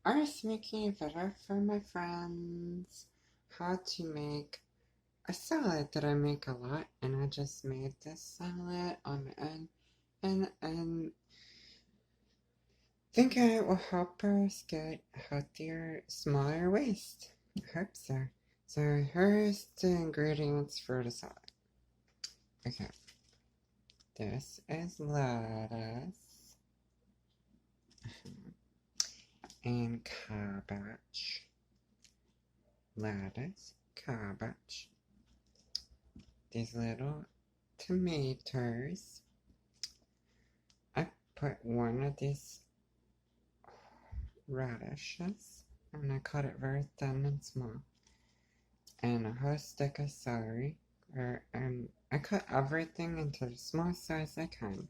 I was making a video for my friends how to make a salad that I make a lot, and I just made this salad on my own, and think it will help us get healthier, smaller waist. I hope so. So here's the ingredients for the salad. Okay, this is lettuce and cabbage. Lettuce, cabbage. These little tomatoes. I put one of these radishes and I cut it very thin and small. And a whole stick of celery. And I cut everything into the smallest size I can.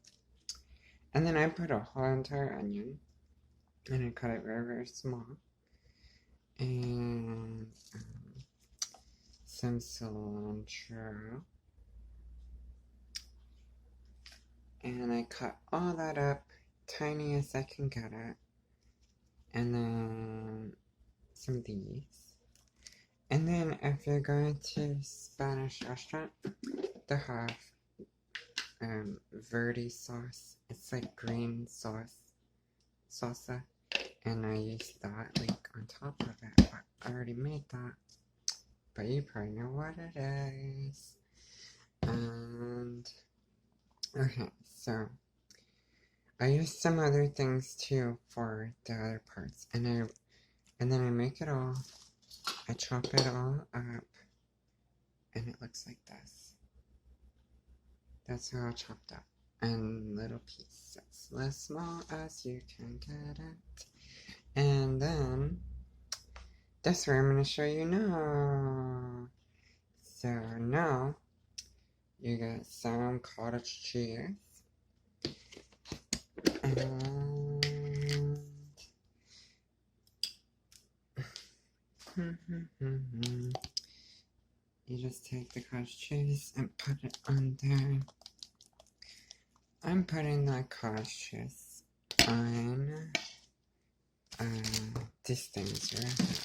And then I put a whole entire onion and I cut it very, very small. And some cilantro. And I cut all that up tiny as I can get it. And then some of these. And then if you're going to Spanish restaurant, they have verde sauce. It's like green sauce, salsa. And I use that like on top of it. But I already made that. But you probably know what it is. And okay, so I use some other things too for the other parts. And then I make it all. I chop it all up. And it looks like this. That's how I chopped up. And little pieces, as small as you can get it. And then that's where I'm going to show you now. So now you get some cottage cheese. And you just take the cottage cheese and put it on there. I'm putting that cottage cheese on these things right here.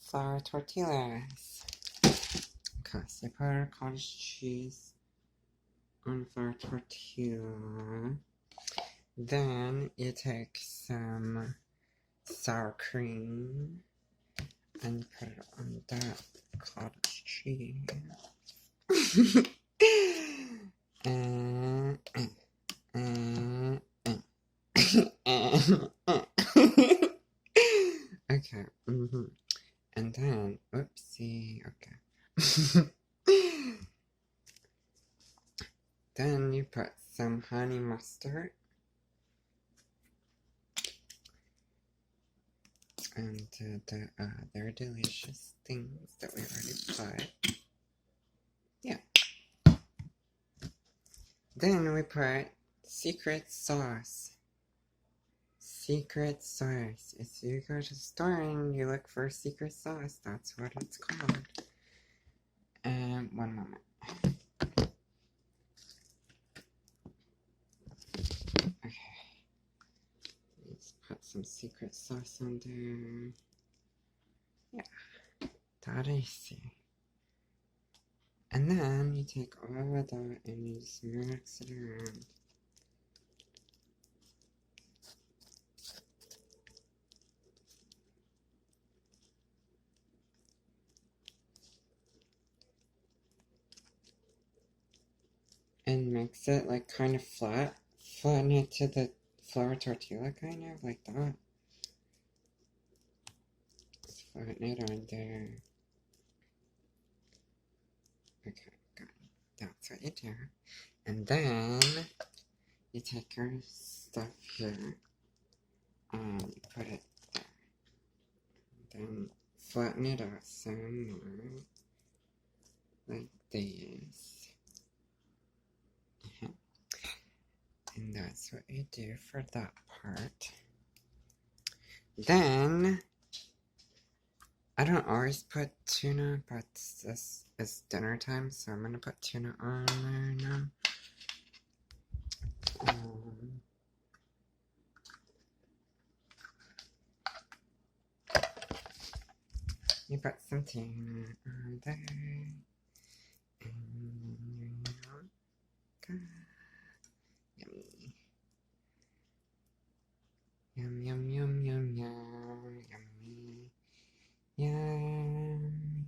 Flour tortillas. Okay, so I put our cottage cheese on flour tortilla. Then you take some sour cream and put it on that cottage cheese. Okay, and then, oopsie, okay. Then you put some honey mustard and the other delicious things that we already put. Yeah. Then we put secret sauce. Secret sauce. If you go to the store and you look for secret sauce, that's what it's called. One moment. Okay. Let's put some secret sauce on there. Yeah. That easy. And then you take all of that and you just mix it around. And mix it like kind of flat. Flatten it to the flour tortilla kind of like that. Just flatten it on there. Okay, good. That's what you do. And then you take your stuff here and you put it there. Then flatten it out some more. Like this. And that's what you do for that part. Then, I don't always put tuna, but this is dinner time, so I'm gonna put tuna on there now. put some tuna on there. And yummy. Yum, yum, yum, yum, yum, yummy. Yum.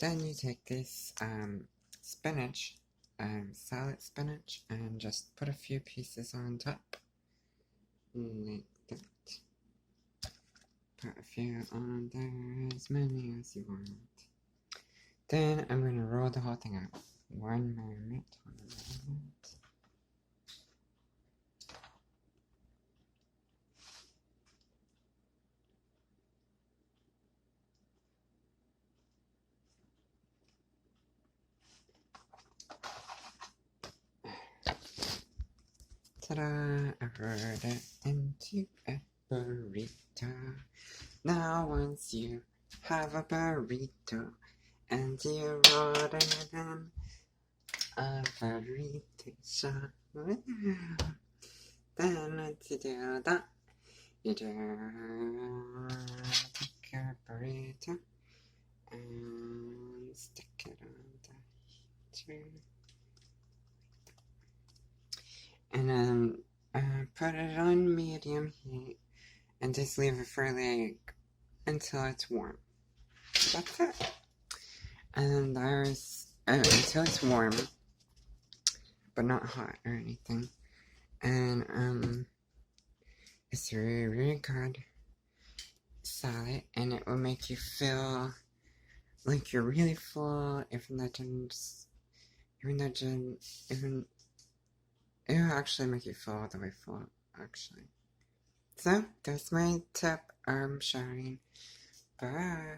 Then you take this spinach, salad spinach, and just put a few pieces on top. Like that. Put a few on there, as many as you want. Then I'm gonna roll the whole thing out. One moment. Ta-da! I rolled it into a burrito. Now once you have a burrito and you roll it in a burrito shop, then what you do that? You do take your burrito and stick it on the heater. And then put it on medium heat and just leave it for like until it's warm. That's it. And until it's warm, but not hot or anything. And it's really, really good salad, and it will make you feel like you're really full, it will actually make you feel all the way full, actually. So, that's my tip I'm sharing. Bye.